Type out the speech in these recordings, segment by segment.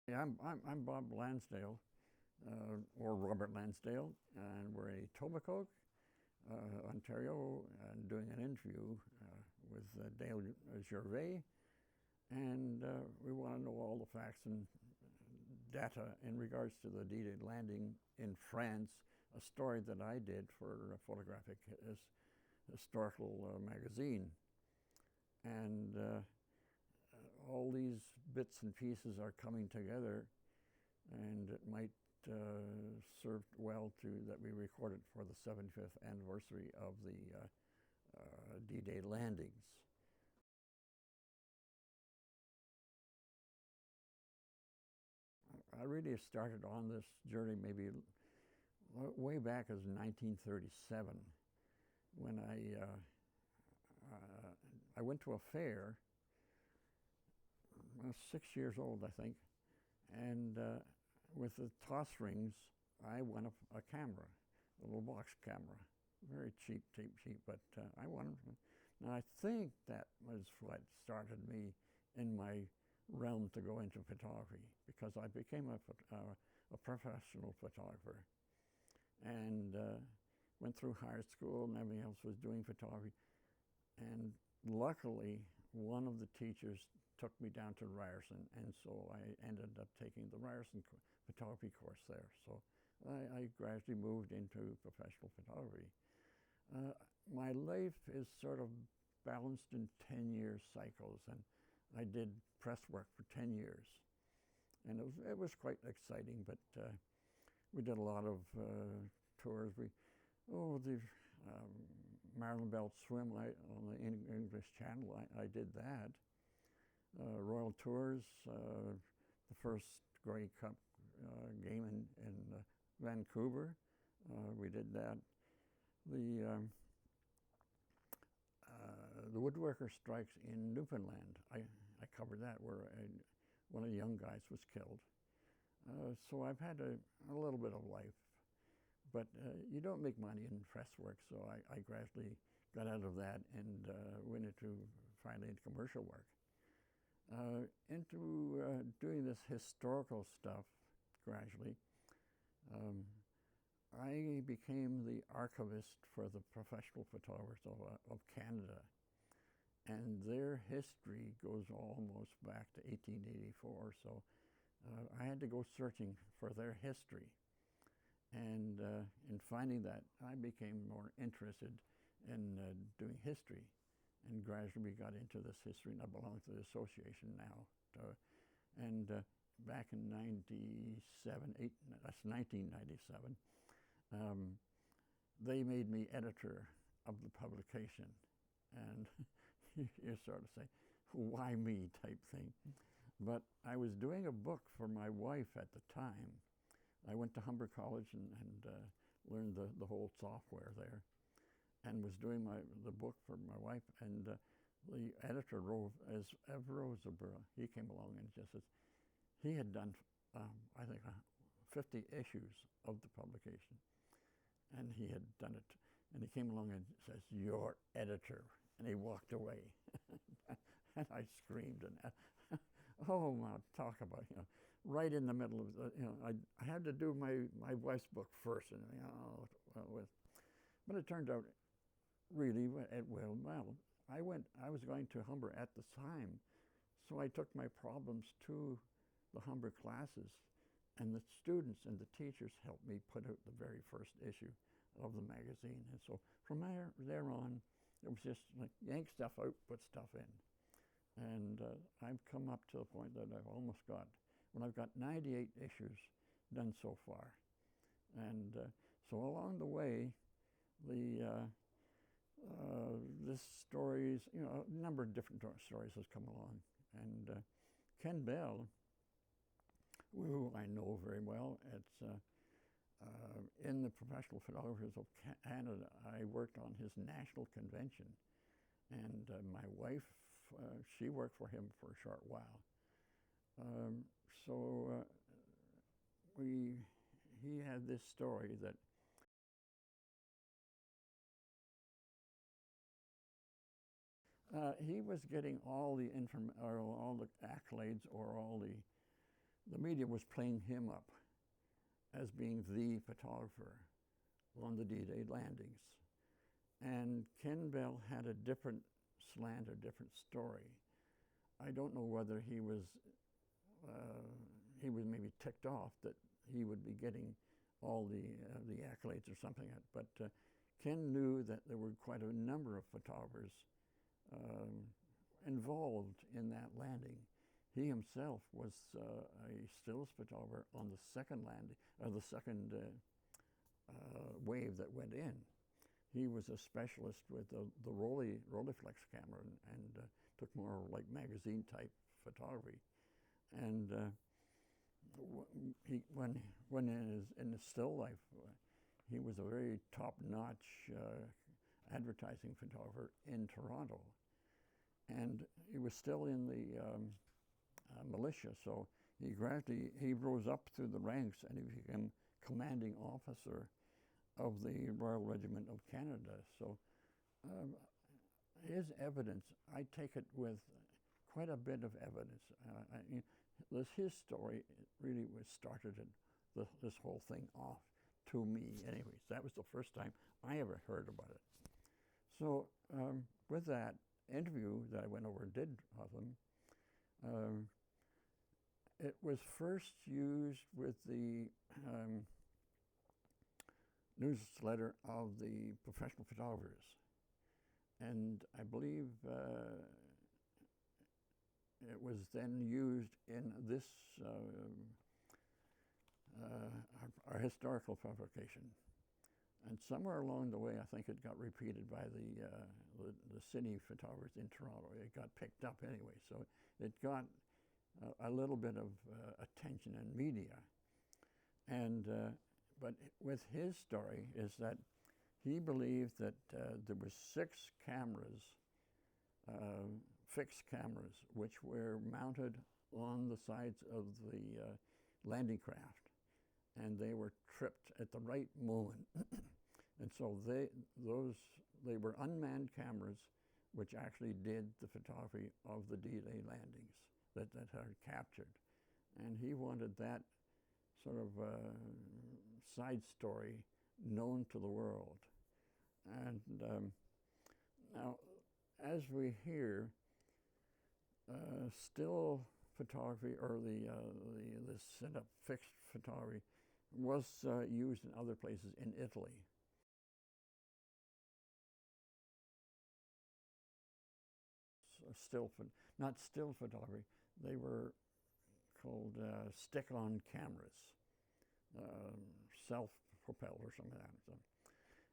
Yeah, I'm Bob Lansdale, or Robert Lansdale, and we're in Etobicoke, Ontario, and doing an interview with Dale Gervais, and we want to know all the facts and data in regards to the D-Day landing in France, a story that I did for a photographic historical magazine. And all these bits and pieces are coming together, and it might serve well to that we recorded for the 75th anniversary of the D-Day landings. I really started on this journey maybe way back as 1937, when I went to a fair. I was 6 years old, I think, and with the toss rings, I won a camera, a little box camera, very cheap, but I won it. Now I think that was what started me in my realm to go into photography, because I became a professional photographer, and went through high school and everything else, was doing photography, and luckily one of the teachers took me down to Ryerson, and so I ended up taking the Ryerson photography course there. So I gradually moved into professional photography. My life is sort of balanced in 10-year cycles, and I did press work for 10 years. And it was quite exciting, but we did a lot of tours. The Marilyn Belt Swim on the English Channel, I did that. Royal Tours, the first Grey Cup game in Vancouver, we did that. The woodworker strikes in Newfoundland, I covered that, where one of the young guys was killed. So I've had a little bit of life, but you don't make money in press work, so I gradually got out of that and went into finally into commercial work. Into doing this historical stuff gradually. I became the archivist for the Professional Photographers of Canada, and their history goes almost back to 1884, so I had to go searching for their history, and in finding that, I became more interested in doing history, and gradually got into this history, and I belong to the association now. And back in 1997, they made me editor of the publication, and you sort of say, why me type thing. But I was doing a book for my wife at the time. I went to Humber College and learned the whole software there, and was doing the book for my wife, and the editor, Ev Rosenberg, he came along and just says, he had done, I think, 50 issues of the publication, and he had done it, and he came along and says, "You're editor," and he walked away, and I screamed, and oh, I'll talk about, right in the middle of the, I had to do my wife's book first, and but it turned out really well. I was going to Humber at the time, so I took my problems to the Humber classes, and the students and the teachers helped me put out the very first issue of the magazine. And so from there on, it was just like yank stuff out, put stuff in. And I've come up to the point that I've got 98 issues done so far. And so along the way, this stories, a number of different stories has come along. And Ken Bell, who I know very well, it's in the Professional Photographers of Canada, I worked on his national convention. And my wife, she worked for him for a short while. He had this story that he was getting all the all the accolades, or all the the media was playing him up as being the photographer on the D-Day landings. And Ken Bell had a different slant, a different story. I don't know whether he was maybe ticked off that he would be getting all the accolades or something, but Ken knew that there were quite a number of photographers involved in that landing. He himself was a stills photographer on the second landing, the second wave that went in. He was a specialist with the Rolleiflex camera and took more like magazine type photography. And when in his still life, he was a very top-notch advertising photographer in Toronto. And he was still in the militia, so he gradually rose up through the ranks and he became commanding officer of the Royal Regiment of Canada. So his evidence, I take it with quite a bit of evidence. His story really started this whole thing off to me anyways. That was the first time I ever heard about it. So with that interview that I went over and did of him, it was first used with the newsletter of the professional photographers. And I believe it was then used in this, our historical publication. And somewhere along the way, I think it got repeated by the city photographers in Toronto. It got picked up anyway, so it got a little bit of attention in media. And but with his story is that he believed that there were 6 cameras, fixed cameras, which were mounted on the sides of the landing craft, and they were tripped at the right moment. And so they were unmanned cameras which actually did the photography of the D-Day landings that are captured. And he wanted that sort of side story known to the world. And now, as we hear, still photography, or the set-up fixed photography, was used in other places in Italy. So not still photography, they were called stick-on cameras, self-propelled or something like that. So.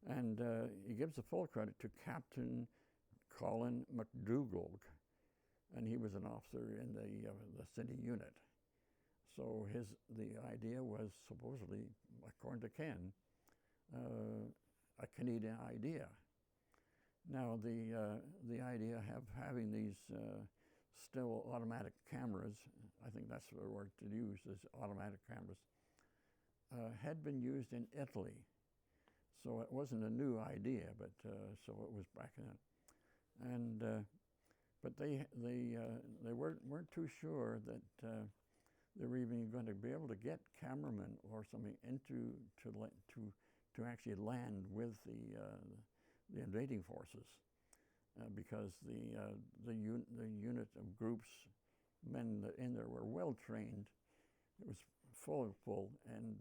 And he gives the full credit to Captain Colin McDougall, and he was an officer in the city unit. So the idea was supposedly, according to Ken, a Canadian idea. Now the idea of having these still automatic cameras, I think that's the word to use, is automatic cameras, had been used in Italy. So it wasn't a new idea, but so it was back in it. And but they weren't too sure that they were even going to be able to get cameramen or something to actually land with the invading forces, because the unit of groups, men in there were well trained. It was full, and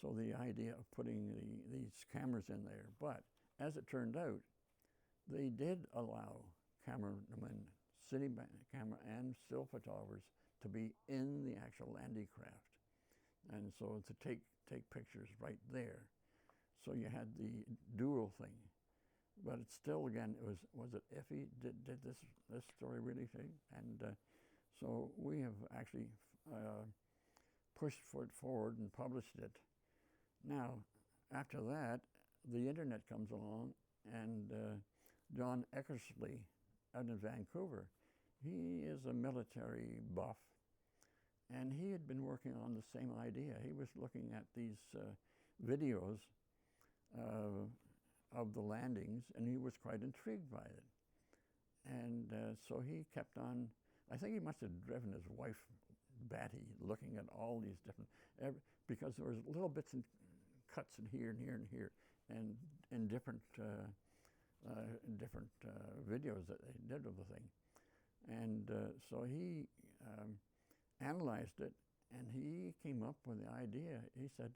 so the idea of putting these cameras in there. But as it turned out, they did allow cameramen, city camera and still photographers, to be in the actual landing craft, and so to take pictures right there. So you had the dual thing, but it's still, again, was it iffy? Did this story really thing? And so we have actually pushed it forward and published it. Now, after that, the internet comes along, and John Eckersley out in Vancouver, he is a military buff, and he had been working on the same idea. He was looking at these videos of the landings, and he was quite intrigued by it. And so he kept on, I think he must have driven his wife batty, looking at all these different, because there was little bits and cuts in here and here and here, and in different videos that they did of the thing. And so he analyzed it, and he came up with the idea. He said,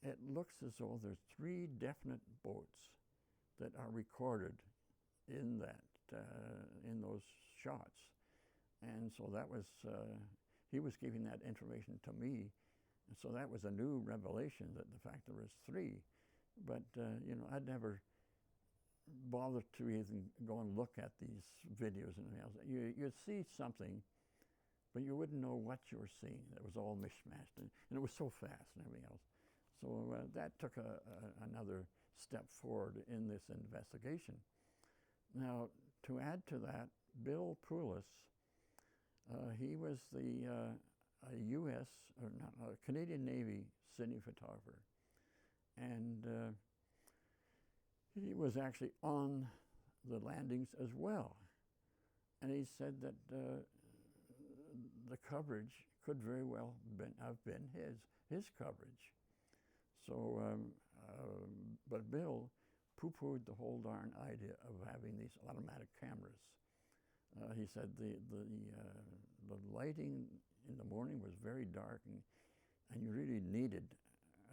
it looks as though there's 3 definite boats that are recorded in that, in those shots. And so that was, he was giving that information to me. And so that was a new revelation, that the fact there was 3. But, you know, I'd never bothered to even go and look at these videos and everything else. You'd see something, but you wouldn't know what you were seeing. It was all mishmashed, and it was so fast and everything else. So that took another step forward in this investigation. Now, to add to that, Bill Poulos, he was the U.S. or not, Canadian Navy cine photographer, and he was actually on the landings as well. And he said that the coverage could very well have been his coverage. So, but Bill poo-pooed the whole darn idea of having these automatic cameras. He said the lighting in the morning was very dark, and you really needed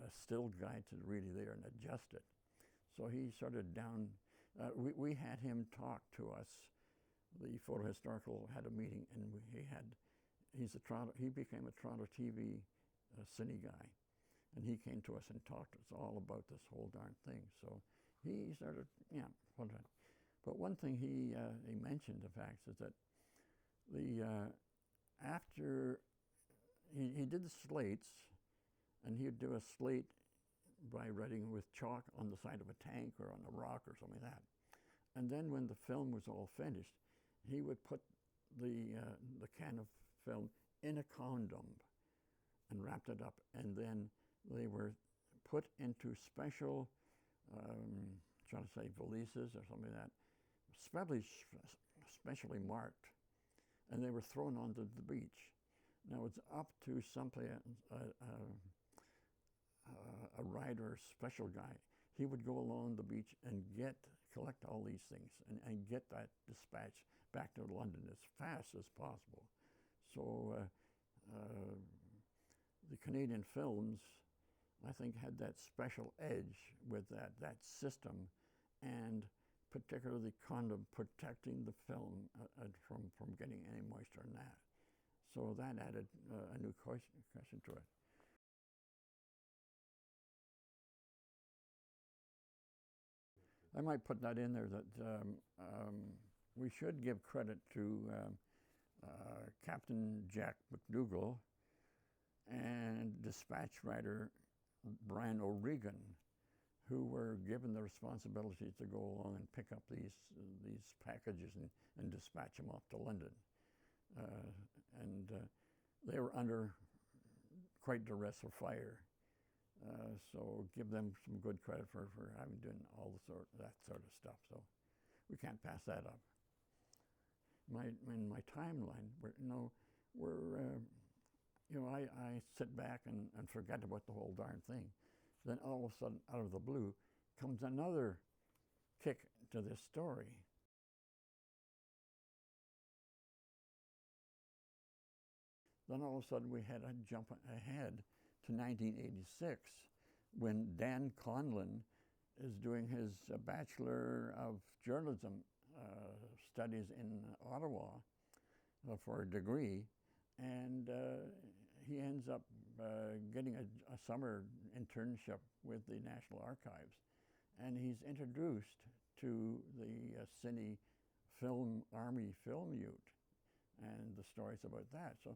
a still guide to really there and adjust it. So he started down. We had him talk to us. The Photo Historical had a meeting, and he became a Toronto TV cine guy, and he came to us and talked to us all about this whole darn thing. So he started, yeah. But one thing he mentioned, the fact is that after he did the slates, and he'd do a slate by writing with chalk on the side of a tank or on a rock or something like that. And then when the film was all finished, he would put the can of film in a condom and wrapped it up, and then they were put into special, trying to say valises or something like that, specially marked, and they were thrown onto the beach. Now it's up to somebody, a rider, special guy. He would go along the beach and collect all these things and get that dispatched back to London as fast as possible. So the Canadian films, I think, had that special edge with that system, and particularly condom protecting the film from getting any moisture in that. So that added a new question to it. I might put that in there that we should give credit to Captain Jack McDougall and dispatch rider Brian O'Regan, who were given the responsibility to go along and pick up these packages and dispatch them off to London. And they were under quite duress of fire. So give them some good credit for having done all that sort of stuff. So we can't pass that up. In my timeline, I sit back and forget about the whole darn thing. Then all of a sudden, out of the blue, comes another kick to this story. Then all of a sudden, we had a jump ahead to 1986, when Dan Conlon is doing his Bachelor of Journalism studies in Ottawa for a degree, and he ends up getting a summer internship with the National Archives, and he's introduced to the Cine Film Army Film Ute and the stories about that. So,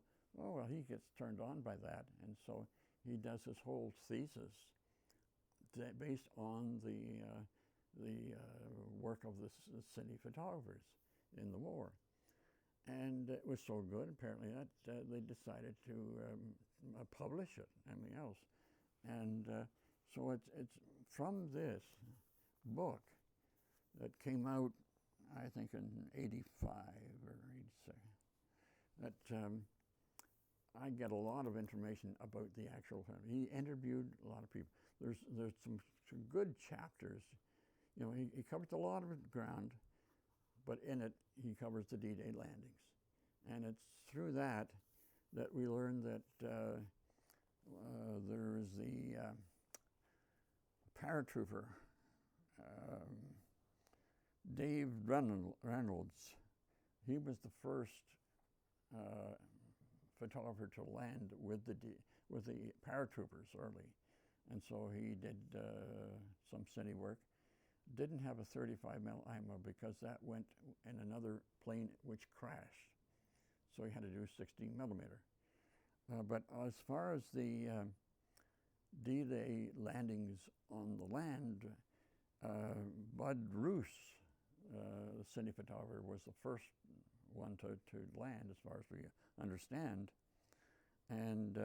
he gets turned on by that, and so he does his whole thesis based on the work of the cine photographers in the war. And it was so good, apparently, that they decided to publish it, anything else. And so it's from this book that came out, I think, in '85 or '86, that I get a lot of information about the actual film. He interviewed a lot of people. There's some good chapters. You know, he covers a lot of ground, but in it he covers the D-Day landings, and it's through that we learn that there is the paratrooper Dave Reynolds. He was the first photographer to land with the paratroopers early, and so he did some city work. Didn't have a 35 mm IMO because that went in another plane which crashed, so he had to do 16 millimeter. But as far as the D-Day landings on the land, Bud Roos, the city photographer, was the first one to land, as far as we understand. And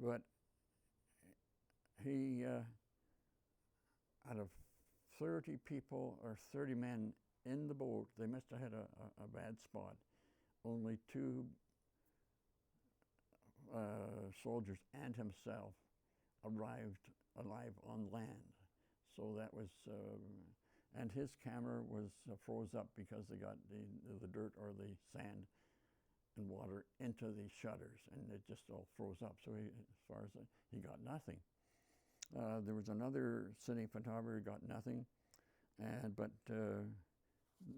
but he, out of 30 people or 30 men in the boat, they must have had a bad spot. Only 2 soldiers and himself arrived alive on land. So that was, and his camera was froze up because they got the dirt or the sand and water into the shutters, and it just all froze up. So he, as far as he got nothing. There was another city photographer who got nothing, but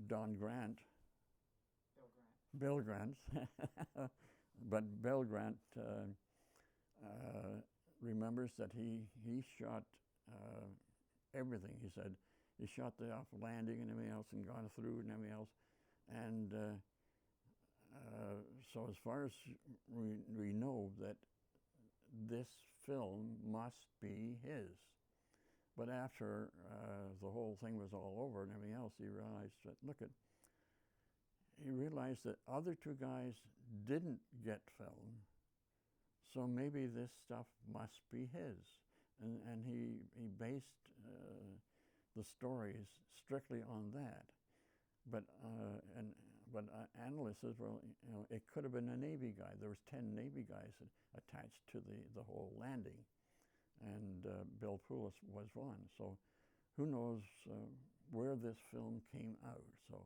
Don Grant, Bill Grant, but Bill Grant remembers that he shot everything. He said he shot the off landing and everything else, and gone through and everything else, and so as far as we know, that this film must be his. But after the whole thing was all over and everything else, he realized that, he realized that other 2 guys didn't get film, so maybe this stuff must be his. And he based the stories strictly on that. But analysts says, well, it could have been a Navy guy. There was 10 Navy guys attached to the whole landing, and Bill Poulos was one. So who knows where this film came out? So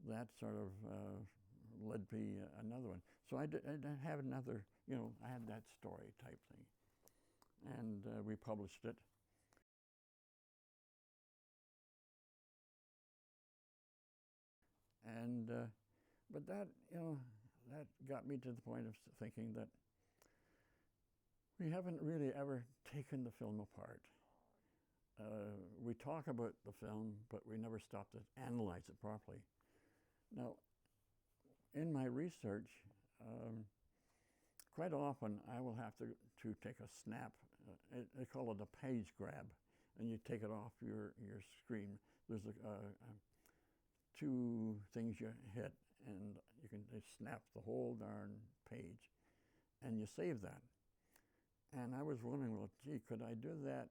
that sort of led me another one. So I have another, I had that story type thing, and we published it. And but that, that got me to the point of thinking that we haven't really ever taken the film apart. We talk about the film, but we never stop to analyze it properly. Now, in my research, quite often I will have to take a snap. They call it a page grab, and you take it off your screen. There's 2 things you hit, and you can snap the whole darn page, and you save that. And I was wondering, well, gee, could I do that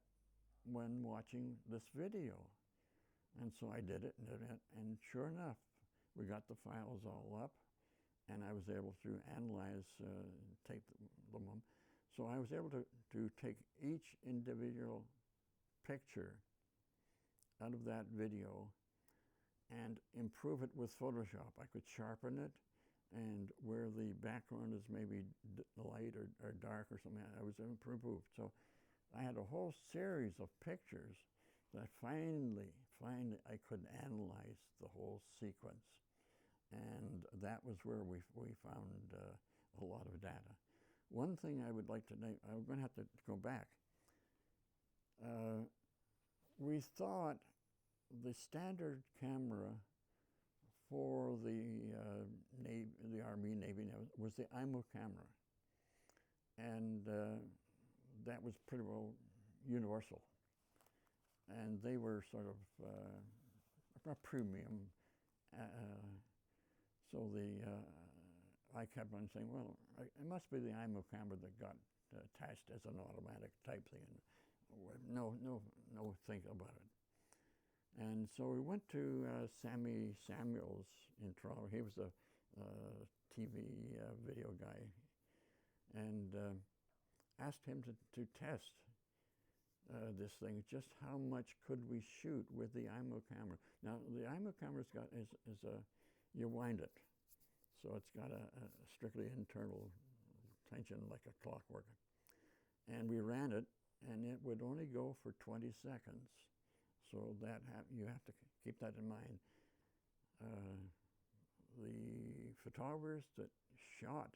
when watching this video? And so I did it, and sure enough, we got the files all up, and I was able to analyze, take them. So I was able to take each individual picture out of that video and improve it with Photoshop. I could sharpen it, and where the background is maybe light or dark or something, I was improved. So I had a whole series of pictures that finally I could analyze the whole sequence. And that was where we found a lot of data. One thing I would like to name, I'm going to have to go back. We thought the standard camera for the Army, Navy was the IMO camera, and that was pretty well universal. And they were sort of a premium. So I kept on saying, well, it must be the IMO camera that got attached as an automatic type thing. And no think about it. And so we went to Sammy Samuels in Toronto. He was a TV video guy, and asked him to test this thing, just how much could we shoot with the IMO camera. Now, the IMO camera's got is a, you wind it, so it's got a strictly internal tension like a clockwork. And we ran it, and it would only go for 20 seconds. So that you have to keep that in mind. The photographers that shot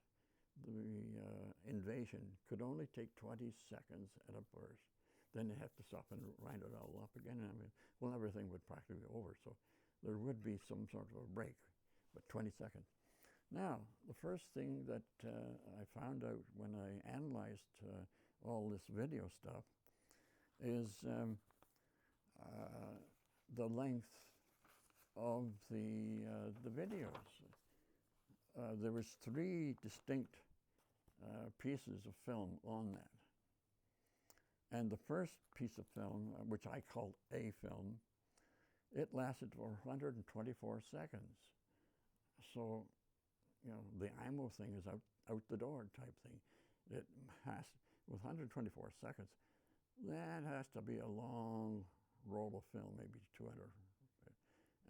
the invasion could only take 20 seconds at a burst. Then they have to stop and wind it all up again. And I mean, well, everything would practically be over. So there would be some sort of a break, but 20 seconds. Now, the first thing that I found out when I analyzed all this video stuff is the length of the videos. There was 3 distinct pieces of film on that. And the first piece of film, which I called A film, it lasted for 124 seconds. So, you know, the IMO thing is out the door type thing. It has, with 124 seconds, that has to be a long roll of film, maybe 200.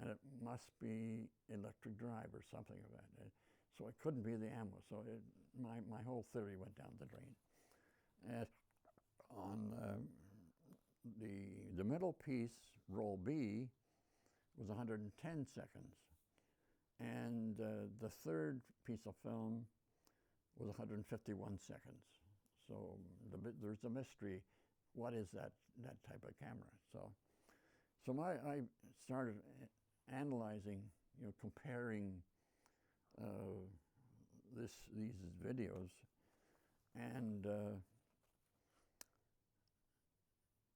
And it must be electric drive or something of that. So it couldn't be the ammo. So my whole theory went down the drain. And on the middle piece, roll B, was 110 seconds. And the third piece of film was 151 seconds. So there's a mystery. What is that type of camera? So I started analyzing, you know, comparing these videos, and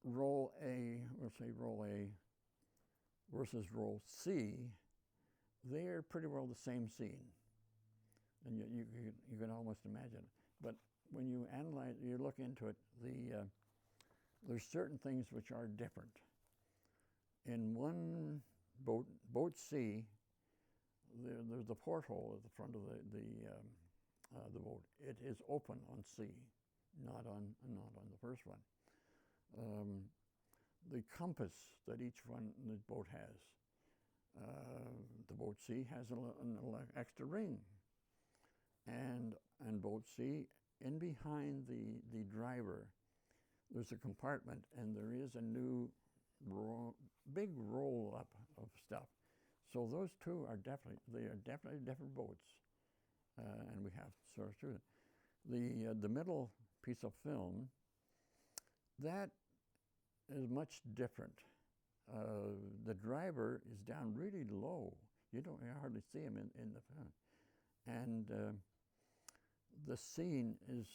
roll A, let's say roll A versus roll C, they're pretty well the same scene, and you can almost imagine it. But when you analyze, you look into it, there's certain things which are different. In one boat C, there's a porthole at the front of the boat. It is open on C, not on the first one. The compass that each one the boat has. The boat C has an extra ring, and boat C, in behind the driver, there's a compartment, and there is a new big roll up of stuff. So those two are definitely different boats, and we have to sort through it. The middle piece of film, that is much different. The driver is down really low. You hardly see him in the film, and the scene is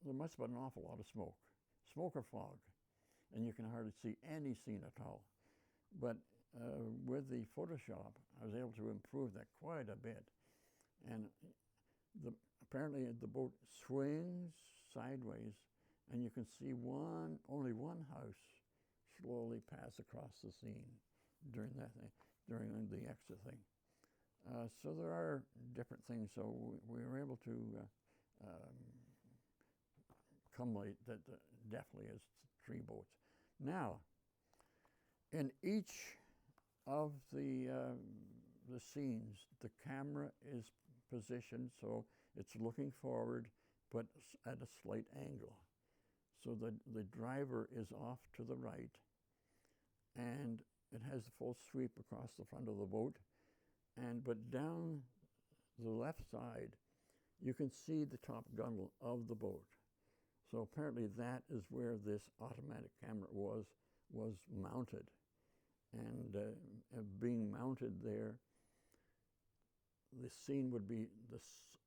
there must have been an awful lot of smoke or fog, and you can hardly see any scene at all. But with the Photoshop, I was able to improve that quite a bit, and apparently the boat swings sideways, and you can see only one house slowly pass across the scene during the exit thing. So there are different things. So we were able to accumulate that definitely is 3 boats. Now, in each of the scenes, the camera is positioned so it's looking forward, but at a slight angle. So the driver is off to the right, and it has the full sweep across the front of the boat. But down the left side, you can see the top gunwale of the boat. So apparently that is where this automatic camera was mounted. And being mounted there, the scene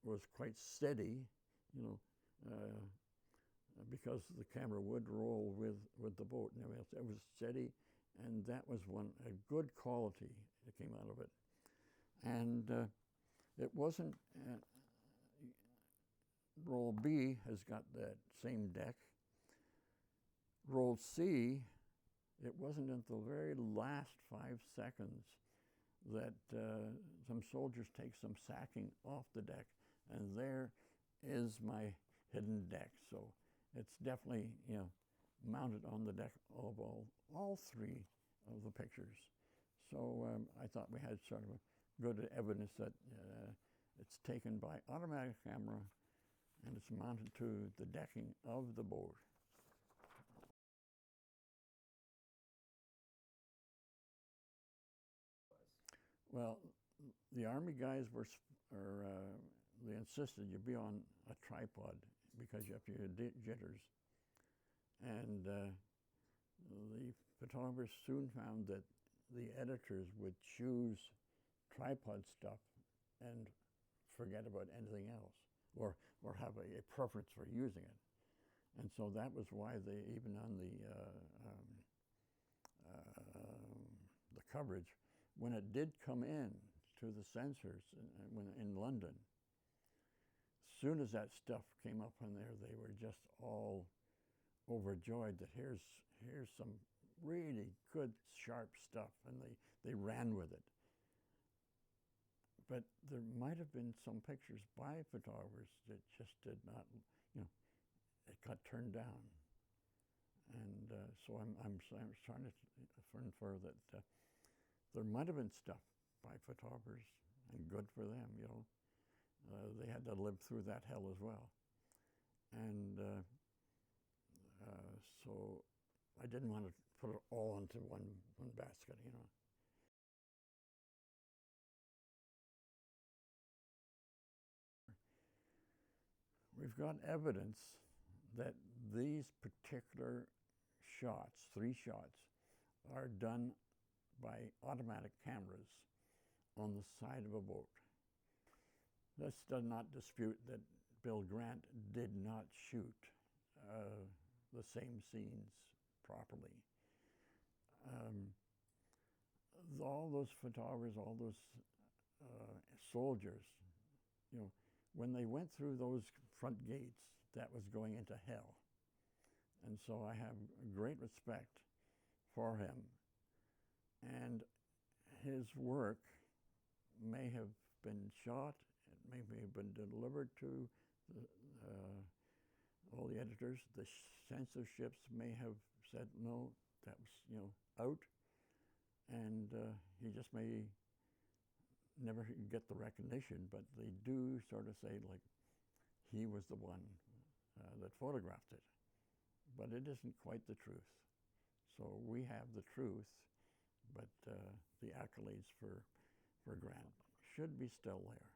was quite steady, you know, because the camera would roll with the boat and everything else. It was steady, and that was a good quality that came out of it. And it wasn't, roll B has got that same deck. Roll C, it wasn't until the very last 5 seconds that some soldiers take some sacking off the deck, and there is my hidden deck. So it's definitely, mounted on the deck of all three of the pictures. So I thought we had sort of a good evidence that it's taken by automatic camera and it's mounted to the decking of the boat. Well, the Army guys they insisted you be on a tripod because you have your jitters. And the photographers soon found that the editors would choose tripod stuff and forget about anything else, or have a preference for using it. And so that was why they, even on the coverage, when it did come in to the censors in London, as soon as that stuff came up on there, they were just all overjoyed that here's some really good, sharp stuff, and they ran with it. But there might have been some pictures by photographers that just did not, it got turned down. And so I'm trying to infer that there might have been stuff by photographers, and good for them, they had to live through that hell as well. And so I didn't want to put it all into one basket, We've got evidence that these particular shots, 3 shots, are done by automatic cameras on the side of a boat. This does not dispute that Bill Grant did not shoot the same scenes properly. All those photographers, all those soldiers, when they went through those front gates, that was going into hell. And so I have great respect for him. And his work may have been shot, it may have been delivered to all the editors. The censorships may have said, no, that was, out. And he just may never get the recognition, but they do sort of say, like, he was the one that photographed it. But it isn't quite the truth. So we have the truth, but the accolades for Grant should be still there.